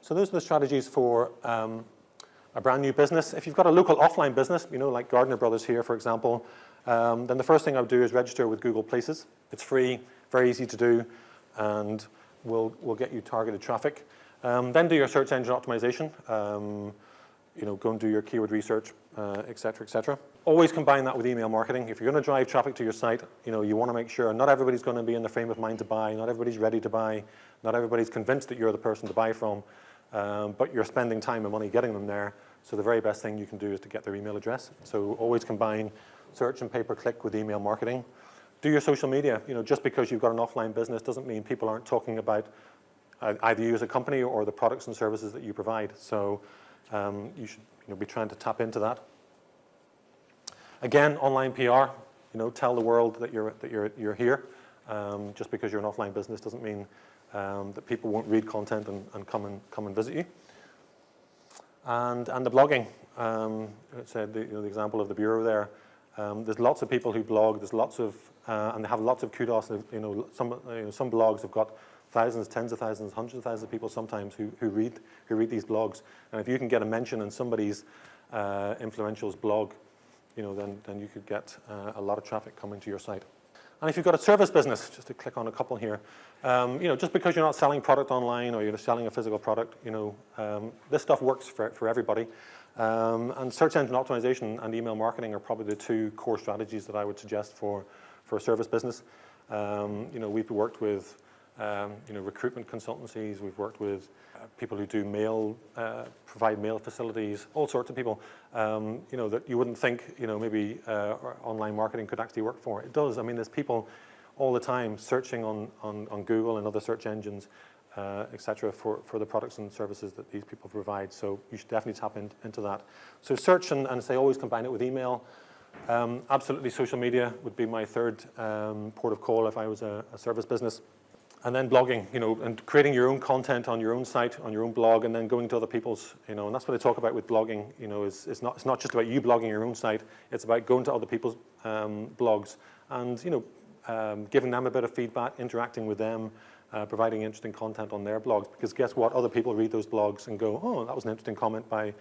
So those are the strategies for a brand new business. If you've got a local offline business, like Gardner Brothers here, for example, then the first thing I would do is register with Google Places. It's free, very easy to do, and will get you targeted traffic. Then do your search engine optimization. Go and do your keyword research, et cetera, et cetera. Always combine that with email marketing. If you're going to drive traffic to your site, you want to make sure not everybody's going to be in the frame of mind to buy, not everybody's ready to buy, not everybody's convinced that you're the person to buy from, but you're spending time and money getting them there. So the very best thing you can do is to get their email address. So always combine search and pay-per-click with email marketing. Do your social media. Just because you've got an offline business doesn't mean people aren't talking about either you as a company or the products and services that you provide. So you should be trying to tap into that. Again, online PR. Tell the world that you're here. Just because you're an offline business doesn't mean that people won't read content and come and visit you. And the blogging. The example of the bureau there. There's lots of people who blog. There's lots of and they have lots of kudos. Some blogs have got thousands, tens of thousands, hundreds of thousands of people sometimes who read these blogs. And if you can get a mention in somebody's influential's blog, then you could get a lot of traffic coming to your site. And if you've got a service business, just to click on a couple here, just because you're not selling product online or you're selling a physical product, this stuff works for everybody. And search engine optimization and email marketing are probably the two core strategies that I would suggest for a service business. We've worked with recruitment consultancies. We've worked with people who do provide mail facilities, all sorts of people, that you wouldn't think, maybe online marketing could actually work for. It does. I mean, there's people all the time searching on Google and other search engines, et cetera, for the products and services that these people provide. So you should definitely tap into that. So search and say always combine it with email. Absolutely, social media would be my third port of call if I was a service business. And then blogging, and creating your own content on your own site, on your own blog, and then going to other people's, and that's what I talk about with blogging. It's not just about you blogging your own site. It's about going to other people's blogs and giving them a bit of feedback, interacting with them, providing interesting content on their blogs. Because guess what? Other people read those blogs and go, oh, that was an interesting comment by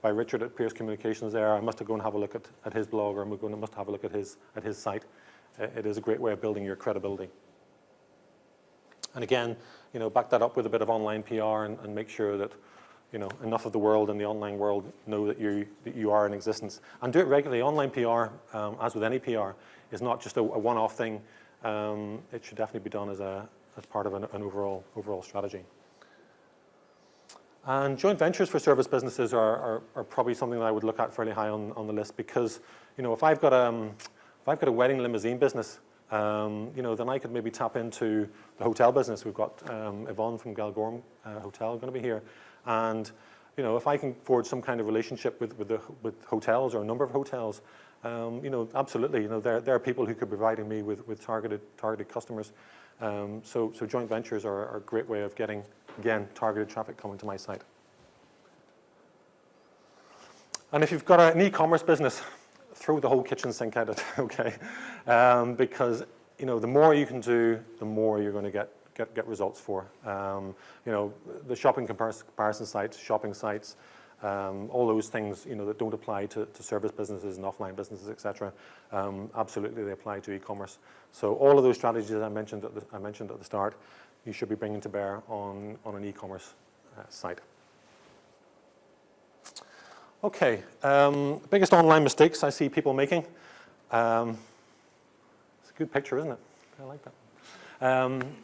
Richard at Pierce Communications there. I must have go and have a look at his blog, or I must have a look at his site. It is a great way of building your credibility. And again, back that up with a bit of online PR and make sure that, enough of the world and the online world know that you are in existence. And do it regularly. Online PR, as with any PR, is not just a one-off thing. It should definitely be done as part of an overall strategy. And joint ventures for service businesses are probably something that I would look at fairly high on the list, because if I've got a wedding limousine business, then I could maybe tap into the hotel business. We've got Yvonne from Galgorm Hotel going to be here, and if I can forge some kind of relationship with hotels or a number of hotels, absolutely, there are people who could be providing me with targeted customers. So joint ventures are a great way of getting, again, targeted traffic coming to my site. And if you've got an e-commerce business, throw the whole kitchen sink at it, okay? Because the more you can do, the more you're going to get results for. The shopping comparison sites, shopping sites, all those things that don't apply to service businesses and offline businesses, etc. Absolutely, they apply to e-commerce. So all of those strategies I mentioned at the start, you should be bringing to bear on an e-commerce site. Okay, biggest online mistakes I see people making. It's a good picture, isn't it? I like that.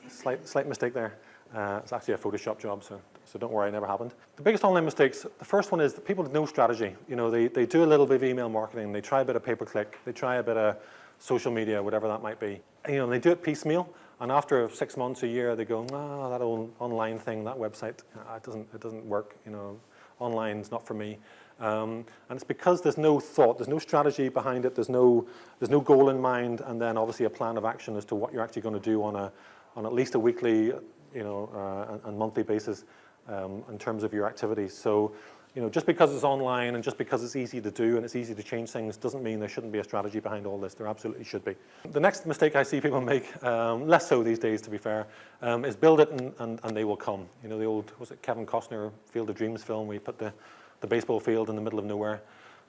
Slight mistake there. It's actually a Photoshop job, so don't worry, it never happened. The biggest online mistakes, the first one is that people with no strategy. They do a little bit of email marketing, they try a bit of pay-per-click, they try a bit of social media, whatever that might be. And, they do it piecemeal, and after 6 months, a year, they go, that old online thing, that website, it doesn't work. Online's not for me. And it's because there's no thought, there's no strategy behind it, there's no goal in mind, and then obviously a plan of action as to what you're actually going to do on at least a weekly, and monthly basis in terms of your activities. So, just because it's online and just because it's easy to do and it's easy to change things doesn't mean there shouldn't be a strategy behind all this. There absolutely should be. The next mistake I see people make, less so these days to be fair, is build it and they will come. The old, was it Kevin Costner Field of Dreams film, where you put the baseball field in the middle of nowhere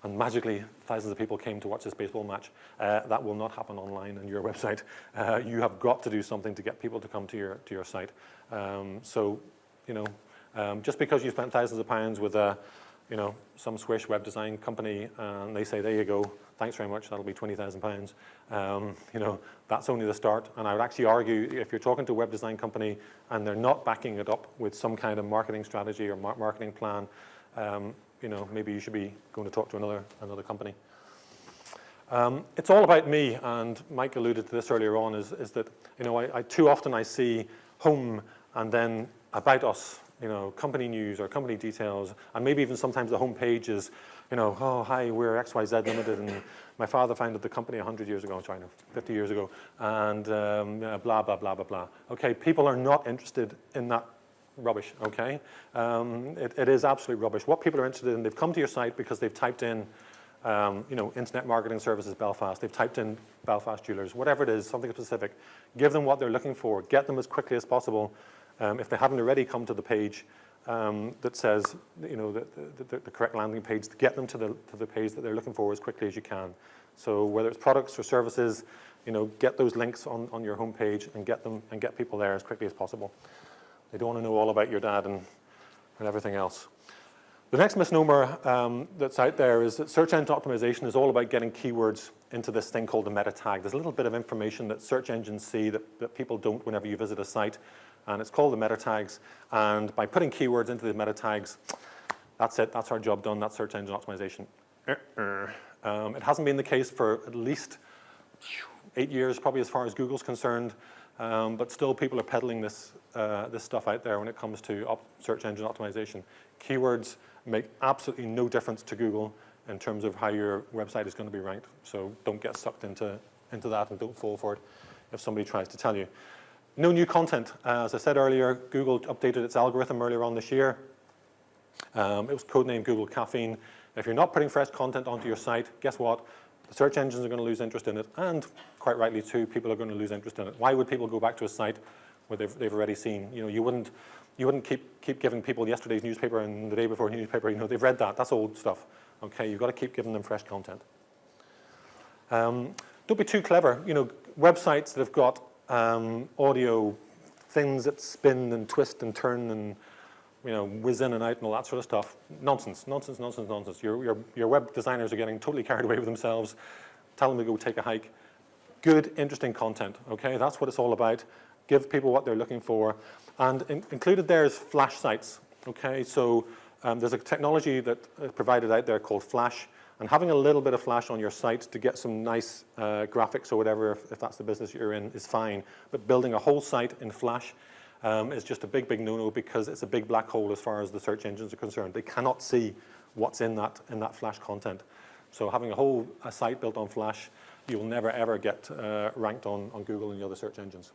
and magically thousands of people came to watch this baseball match. That will not happen online on your website. You have got to do something to get people to come to your site. Just because you spent thousands of pounds with some squish web design company and they say, there you go, thanks very much, that'll be £20,000. That's only the start. And I would actually argue if you're talking to a web design company and they're not backing it up with some kind of marketing strategy or marketing plan, maybe you should be going to talk to another company. It's all about me, and Mike alluded to this earlier on, is that I too often I see home and then about us, company news or company details, and maybe even sometimes the home page is, oh, hi, we're XYZ Limited, and my father founded the company 100 years ago, 50 years ago, and blah, blah, blah, blah, blah. Okay, people are not interested in that rubbish, okay? It is absolute rubbish. What people are interested in, they've come to your site because they've typed in, Internet Marketing Services Belfast, they've typed in Belfast Jewelers, whatever it is, something specific. Give them what they're looking for, get them as quickly as possible. If they haven't already come to the page that says, the correct landing page, to get them to the page that they're looking for as quickly as you can. So whether it's products or services, get those links on your homepage and get people there as quickly as possible. They don't want to know all about your dad and everything else. The next misnomer that's out there is that search engine optimization is all about getting keywords into this thing called the meta tag. There's a little bit of information that search engines see that people don't whenever you visit a site, and it's called the meta tags. And by putting keywords into the meta tags, that's it. That's our job done. That's search engine optimization. It hasn't been the case for at least 8 years, probably as far as Google's concerned. But still, people are peddling this stuff out there when it comes to search engine optimization. Keywords make absolutely no difference to Google in terms of how your website is going to be ranked. So don't get sucked into that and don't fall for it if somebody tries to tell you. No new content. As I said earlier, Google updated its algorithm earlier on this year. It was codenamed Google Caffeine. If you're not putting fresh content onto your site, guess what? The search engines are going to lose interest in it, and quite rightly too, people are going to lose interest in it. Why would people go back to a site where they've already seen? You wouldn't keep giving people yesterday's newspaper and the day before newspaper. They've read that. That's old stuff. Okay, you've got to keep giving them fresh content. Don't be too clever. Websites that have got audio, things that spin and twist and turn and whiz in and out and all that sort of stuff. Nonsense, nonsense, nonsense, nonsense. Your web designers are getting totally carried away with themselves. Tell them to go take a hike. Good, interesting content, okay? That's what it's all about. Give people what they're looking for. And included there is flash sites, okay? So there's a technology that is provided out there called Flash. And having a little bit of Flash on your site to get some nice graphics or whatever, if that's the business you're in, is fine. But building a whole site in Flash is just a big, big no-no, because it's a big black hole as far as the search engines are concerned. They cannot see what's in that Flash content. So having a site built on Flash, you'll never, ever get ranked on Google and the other search engines.